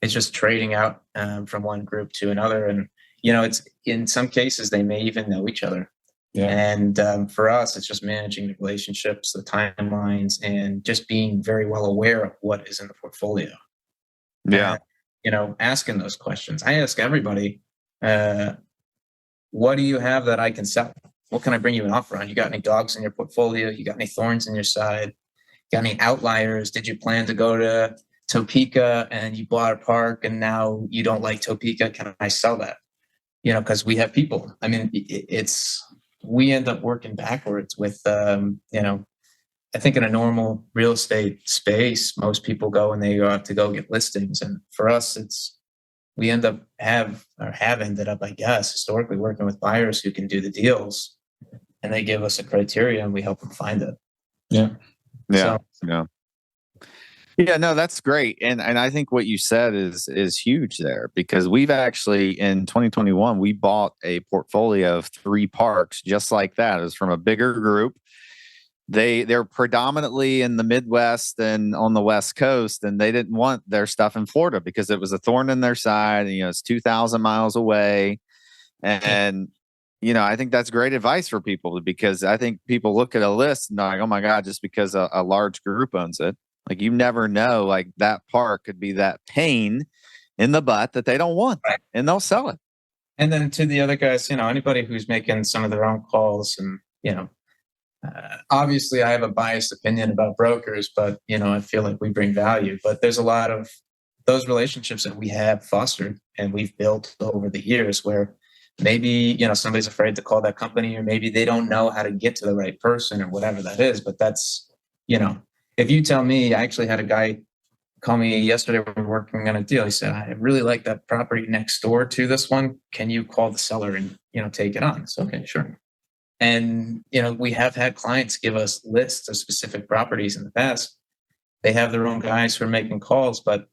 it's just trading out from one group to another, and it's in some cases they may even know each other. Yeah. And for us, it's just managing the relationships, the timelines, and just being very well aware of what is in the portfolio.
Yeah.
Asking those questions. I ask everybody, what do you have that I can sell? What can I bring you an offer on? You got any dogs in your portfolio? You got any thorns in your side? Got any outliers? Did you plan to go to Topeka and you bought a park and now you don't like Topeka? Can I sell that? Because we have people. I mean, we end up working backwards with, I think in a normal real estate space, most people go and they have to go get listings. And for us, we end up have ended up, I guess, historically working with buyers who can do the deals, and they give us a criteria and we help them find it.
Yeah.
Yeah. So, yeah, no, that's great. And I think what you said is huge there, because we've actually in 2021, we bought a portfolio of 3 parks just like that. It was from a bigger group. They're predominantly in the Midwest and on the West Coast, and they didn't want their stuff in Florida because it was a thorn in their side. And, it's 2,000 miles away. And, I think that's great advice for people, because I think people look at a list and they're like, oh my God, just because a large group owns it. Like, you never know, like that park could be that pain in the butt that they don't want, and they'll sell it.
And then to the other guys, anybody who's making some of their own calls, and, obviously I have a biased opinion about brokers, but, I feel like we bring value. But there's a lot of those relationships that we have fostered and we've built over the years where maybe, somebody's afraid to call that company, or maybe they don't know how to get to the right person or whatever that is. But that's, if you tell me, I actually had a guy call me yesterday when we were working on a deal. He said, I really like that property next door to this one. Can you call the seller and, take it on? So, okay, sure. And, we have had clients give us lists of specific properties in the past. They have their own guys who are making calls, but,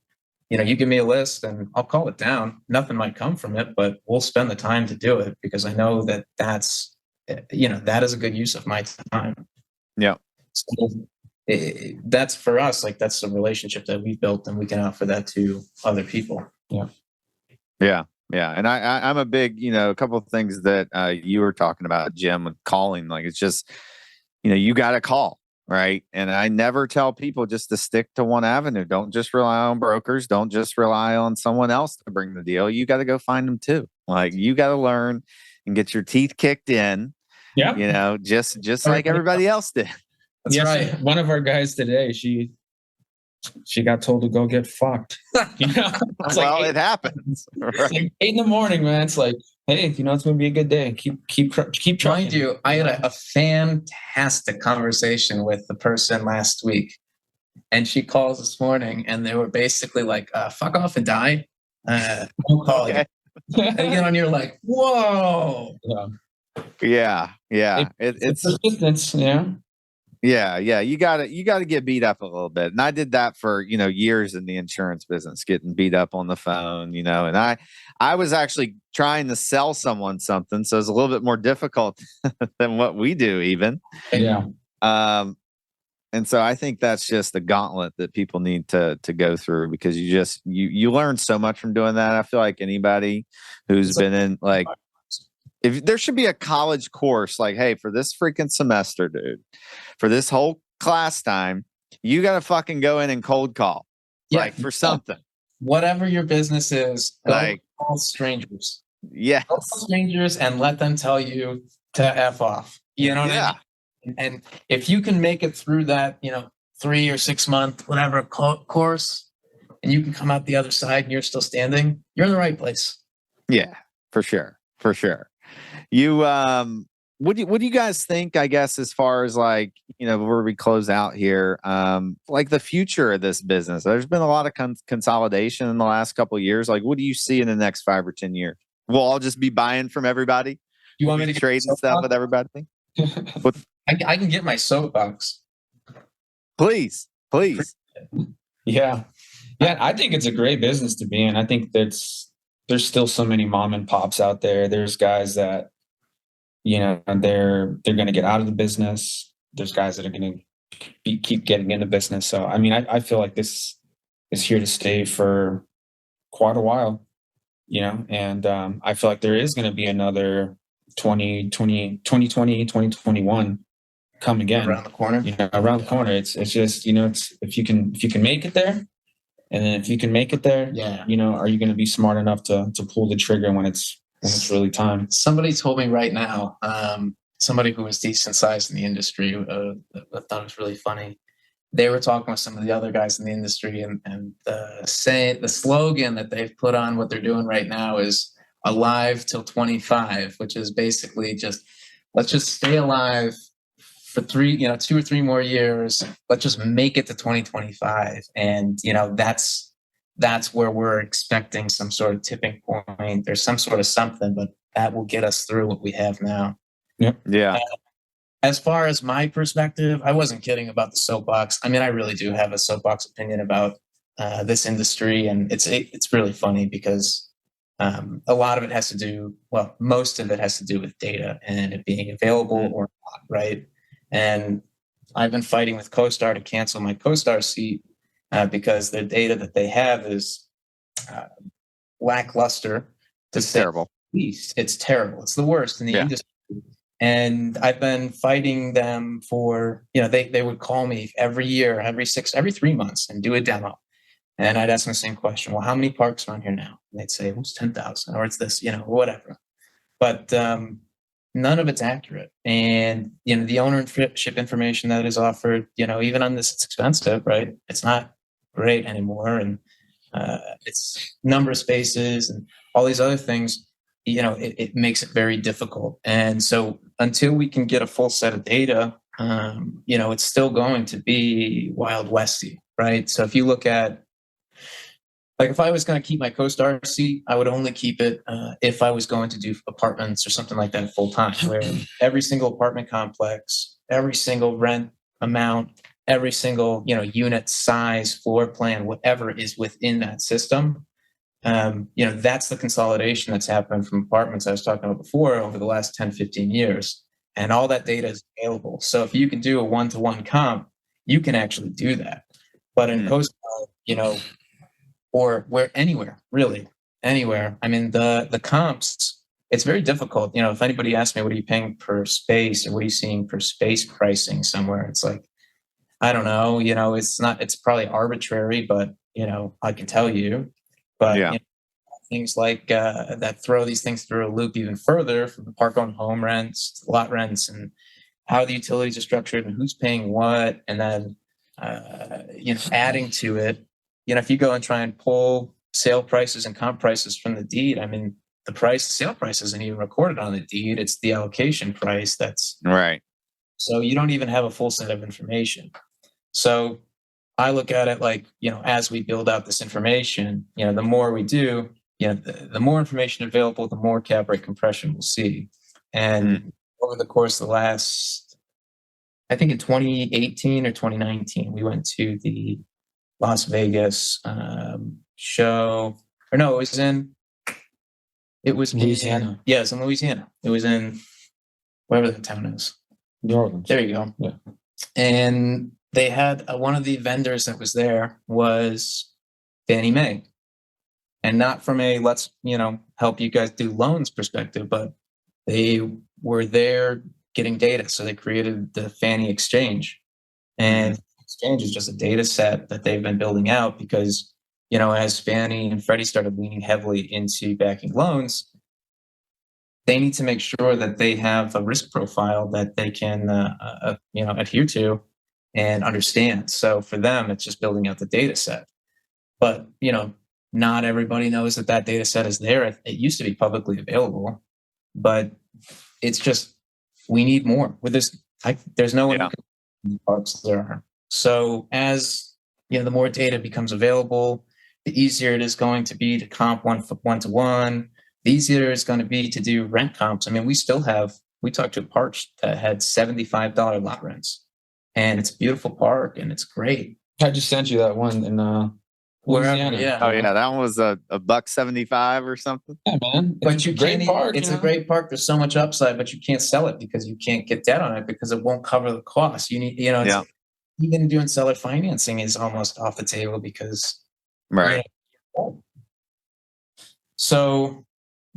you give me a list and I'll call it down. Nothing might come from it, but we'll spend the time to do it, because I know that that's, that is a good use of my time.
Yeah.
So that's for us, like that's the relationship that we've built, and we can offer that to other people.
Yeah.
Yeah. Yeah. And I'm a big, a couple of things that you were talking about, Jim, with calling. Like, it's just, you got to call, right? And I never tell people just to stick to one avenue. Don't just rely on brokers. Don't just rely on someone else to bring the deal. You got to go find them too. Like, you got to learn and get your teeth kicked in.
Yeah.
Just like everybody else did.
That's right.
One of our guys today, she got told to go get fucked.
Well, it happens. Right?
It's like 8 a.m, man. It's like, hey, it's going to be a good day. Keep trying.
Mind you, I had a fantastic conversation with the person last week, and she calls this morning, and they were basically like, "Fuck off and die." We'll call you. And you're like, "Whoa."
Yeah.
It's persistence.
Yeah. You gotta get beat up a little bit. And I did that for, years in the insurance business, getting beat up on the phone, and I was actually trying to sell someone something. So it's a little bit more difficult than what we do even.
Yeah.
And so I think that's just a gauntlet that people need to go through, because you learn so much from doing that. I feel like anybody who's been in, like, if there should be a college course, like, hey, for this freaking semester, dude, for this whole class time, you got to fucking go in and cold call, like, for something.
Whatever your business is,
like,
call strangers.
Yeah.
Call strangers and let them tell you to F off. You know what I mean? And if you can make it through that, 3 or 6 month, whatever course, and you can come out the other side and you're still standing, you're in the right place.
Yeah, for sure. You, what do you guys think, I guess, as far as like, where we close out here, like the future of this business? There's been a lot of consolidation in the last couple of years. Like, what do you see in the next 5 or 10 years? We'll all just be buying from everybody.
You want me to
trade and stuff with everybody?
I can get my soapbox.
Please.
Yeah. I think it's a great business to be in. I think there's still so many mom and pops out there. There's guys that, they're going to get out of the business. There's guys that are going to keep getting into business. So, I mean, I feel like this is here to stay for quite a while, and I feel like there is going to be another 2021 come again
Around the corner.
Around the corner. It's just, it's if you can make it there, and then if you can make it there,
yeah,
are you going to be smart enough to pull the trigger when it's really time?
Somebody told me right now, somebody who was decent sized in the industry, I thought it was really funny. They were talking with some of the other guys in the industry, and the slogan that they've put on what they're doing right now is alive till 25, which is basically just, let's just stay alive for 2 or 3 more years. Let's just make it to 2025. And, that's where we're expecting some sort of tipping point. There's some sort of something, but that will get us through what we have now.
Yep.
Yeah.
As far as my perspective, I wasn't kidding about the soapbox. I mean, I really do have a soapbox opinion about this industry. And it's really funny because a lot of it has to do, most of it has to do with data and it being available or not, right? And I've been fighting with CoStar to cancel my CoStar seat because the data that they have is lackluster.
It's terrible.
Least. It's terrible. It's the worst in the industry. And I've been fighting them for, they would call me every year, every 3 months and do a demo. And I'd ask them the same question. Well, how many parks are on here now? And they'd say, well, it's 10,000 or it's this, whatever. But none of it's accurate. And, the ownership information that is offered, even on this, it's expensive, right? It's not great anymore. And it's number of spaces and all these other things, it makes it very difficult. And so until we can get a full set of data, it's still going to be Wild Westy, right? So if you look at, like, if I was going to keep my CoStar seat, I would only keep it if I was going to do apartments or something like that full time, where every single apartment complex, every single rent amount, every single unit size, floor plan, whatever is within that system. That's the consolidation that's happened from apartments I was talking about before over the last 10, 15 years. And all that data is available. So if you can do a one-to-one comp, you can actually do that. But in CoStar, or anywhere. I mean, the comps, it's very difficult. If anybody asks me, what are you paying per space or what are you seeing per space pricing somewhere? It's like, I don't know, it's probably arbitrary, but, I can tell you. But things like that throw these things through a loop even further, from the park-owned home rents, lot rents, and how the utilities are structured and who's paying what. And then, adding to it, if you go and try and pull sale prices and comp prices from the deed, I mean, sale price isn't even recorded on the deed. It's the allocation price that's
right.
So you don't even have a full set of information. So I look at it like, as we build out this information, the more we do, the more information available, the more cap rate compression we'll see. And over the course of the last, I think in 2018 or 2019, we went to the Las Vegas show, or no, it was
Louisiana.
Yeah, it was in Louisiana. It was in wherever the town is.
New Orleans.
There you go.
Yeah.
And they had one of the vendors that was there was Fannie Mae, and not from a let's help you guys do loans perspective, but they were there getting data. So they created the Fannie Exchange, and Exchange is just a data set that they've been building out because, as Fannie and Freddie started leaning heavily into backing loans, they need to make sure that they have a risk profile that they can, adhere to and understand. So for them, it's just building out the data set. But, not everybody knows that data set is there. It used to be publicly available, but it's just we need more with this. There's no one
Yeah.
in the parks there are. So as the more data becomes available, the easier it is going to be to comp one to one. The easier it's going to be to do rent comps. I mean, we talked to a park that had $75 lot rents, and it's a beautiful park and it's great.
I just sent you that one in
Wherever, yeah.
Oh yeah, that one was a $1.75 or something.
Yeah, man.
But you can't.
Park,
it's a great park. There's so much upside, but you can't sell it because you can't get debt on it because it won't cover the cost. You need, even doing seller financing is almost off the table because
Right.
So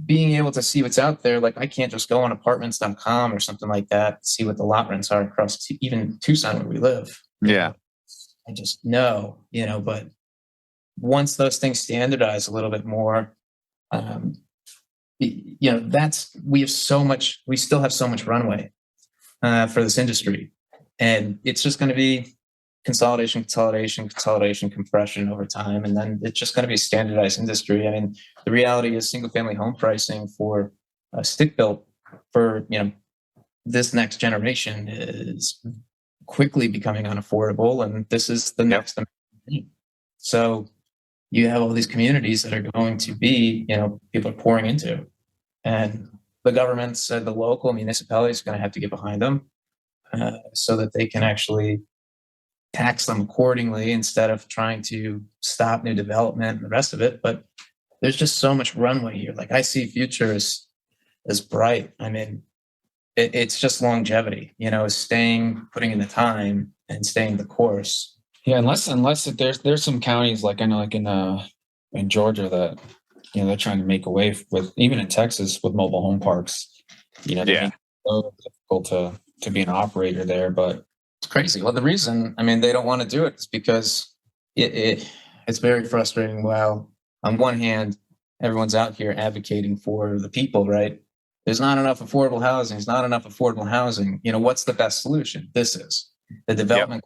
being able to see what's out there, like I can't just go on apartments.com or something like that, see what the lot rents are across even Tucson where we live.
Yeah.
I just know, but once those things standardize a little bit more, we still have so much runway for this industry, and it's just going to be consolidation, compression over time, and then it's just going to be a standardized industry. I mean, the reality is single-family home pricing for stick built for this next generation is quickly becoming unaffordable, and this is the next thing. So you have all these communities that are going to be, people are pouring into, and the governments, the local municipalities are going to have to get behind them so that they can actually tax them accordingly instead of trying to stop new development and the rest of it. But there's just so much runway here. Like I see future as bright. I mean, it's just longevity, putting in the time and staying the course.
Yeah, unless there's some counties like I know, like in Georgia that they're trying to make a way with, even in Texas with mobile home parks. They make it so difficult to be an operator there, but
it's crazy. Well, the reason they don't want to do it is because it's very frustrating. Well, on one hand, everyone's out here advocating for the people, right? There's not enough affordable housing. There's not enough affordable housing. What's the best solution? This is the development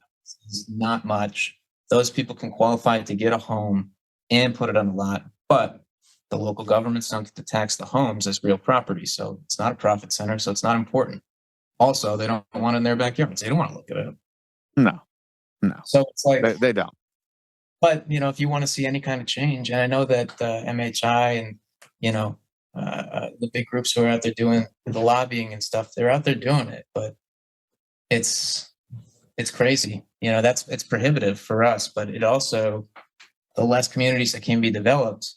is not much. Those people can qualify to get a home and put it on the lot, but the local governments don't get to tax the homes as real property. So it's not a profit center. So it's not important. Also, they don't want it in their backyards. They don't want to look at it.
No.
So it's like
they don't.
But if you want to see any kind of change, and I know that MHI and the big groups who are out there doing the lobbying and stuff, they're out there doing it. But it's crazy. It's prohibitive for us. But it also, the less communities that can be developed,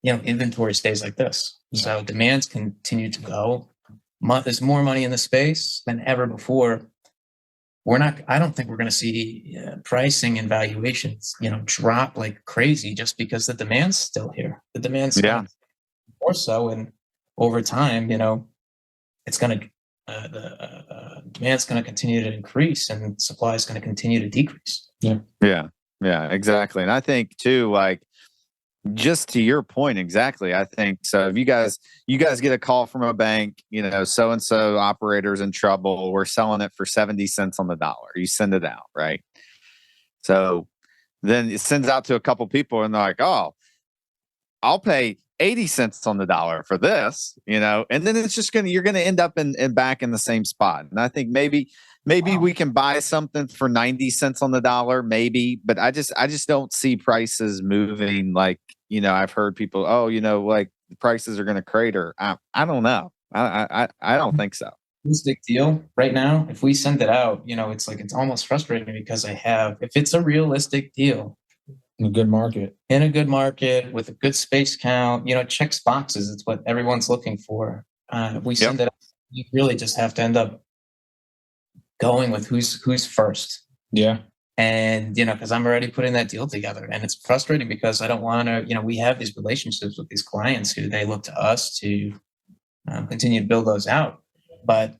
inventory stays like this. So demands continue to go. There's more money in the space than ever before. I don't think we're going to see pricing and valuations, drop like crazy just because the demand's still here. The demand's more so, and over time, it's going to the demand's going to continue to increase and supply is going to continue to decrease.
Yeah, exactly. And I think too, like, just to your point, exactly. I think so. If you guys get a call from a bank, so and so operator's in trouble. We're selling it for 70 cents on the dollar. You send it out, right? So then it sends out to a couple people, and they're like, "Oh, I'll pay 80 cents on the dollar for this," and then it's just you're gonna end up in back in the same spot. And I think maybe we can buy something for 90 cents on the dollar, maybe, but I just don't see prices moving like, I've heard people, like the prices are going to crater. I don't know. I don't think so.
Realistic deal right now, if we send it out, it's almost frustrating because if it's a realistic deal
in a good market
with a good space count, checks boxes. It's what everyone's looking for. If we send it out, you really just have to end up going with who's first.
Yeah.
And, because I'm already putting that deal together, and it's frustrating because I don't want to, we have these relationships with these clients who they look to us to continue to build those out. But,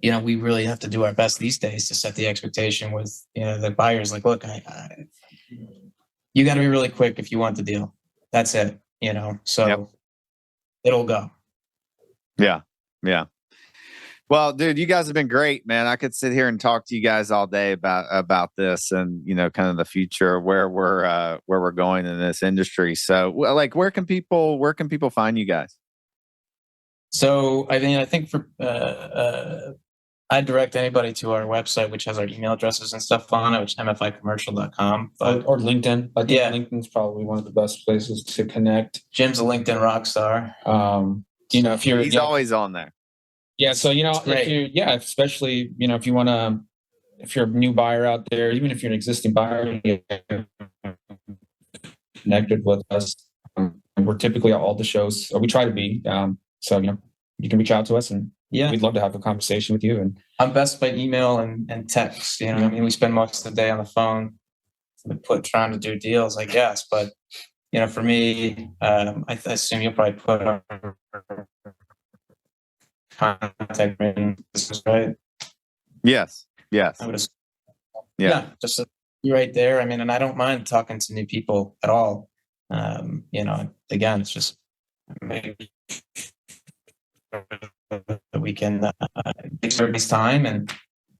we really have to do our best these days to set the expectation with, the buyers. Like, look, you got to be really quick if you want the deal. That's it, so it'll go.
Yeah. Well, dude, you guys have been great, man. I could sit here and talk to you guys all day about this and kind of the future, where we're going in this industry. So, like, where can people find you guys?
So, I think for I direct anybody to our website, which has our email addresses and stuff on it, which is mficommercial.com. But
Or LinkedIn. I think
Yeah.
LinkedIn's probably one of the best places to connect.
Jim's a LinkedIn rock star.
If you're
He's always on there.
Yeah. So,
great.
especially, if you want to, if you're a new buyer out there, even if you're an existing buyer, connected with us. We're typically at all the shows, or we try to be. So, you can reach out to us, and we'd love to have a conversation with you. And
I'm best by email and text. I mean, we spend most of the day on the phone trying to do deals, I guess. But, for me, I assume you'll probably put our contact in, right?
Yes.
I would assume. Just be right there. I mean, and I don't mind talking to new people at all. Again, it's just maybe we can take everybody's time, and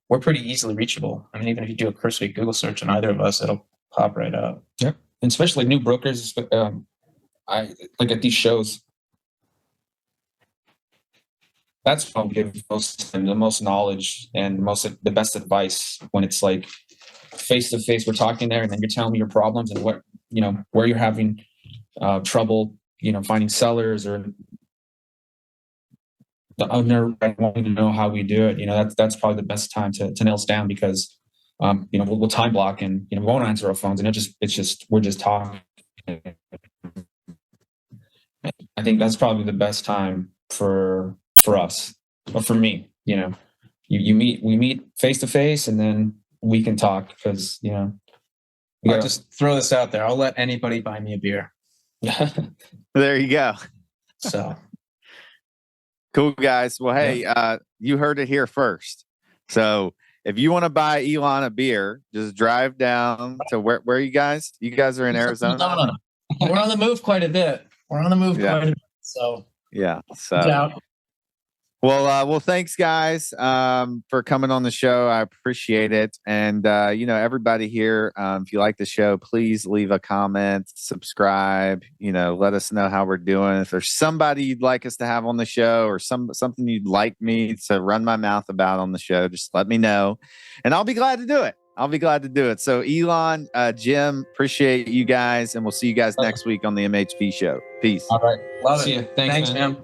we're pretty easily reachable. I mean, even if you do a cursory Google search on either of us, it'll pop right up.
Yep. And especially new brokers, I like at these shows. That's what I'll give the most knowledge and the best advice, when it's like face to face. We're talking there, and then you're telling me your problems and what where you're having trouble, finding sellers, or the owner wanting to know how we do it. That's probably the best time to nail us down, because we'll time block, and we won't answer our phones, and we're just talking. I think that's probably the best time for us, or for me. We meet face to face, and then we can talk, because
I'll just throw this out there. I'll let anybody buy me a beer.
There you go.
So
cool, guys. Well, hey, you heard it here first. So if you want to buy Elan a beer, just drive down to where are you guys? You guys are in Arizona.
We're on the move quite a bit. Quite a bit. So
yeah. So well, thanks guys for coming on the show. I appreciate it. And everybody here, if you like the show, please leave a comment, subscribe, let us know how we're doing. If there's somebody you'd like us to have on the show, or something you'd like me to run my mouth about on the show, just let me know, and I'll be glad to do it. So Elan, Jim, appreciate you guys, and we'll see you guys next week on the MHP Show. Peace.
All right.
Love
See
it.
you. Thanks, man.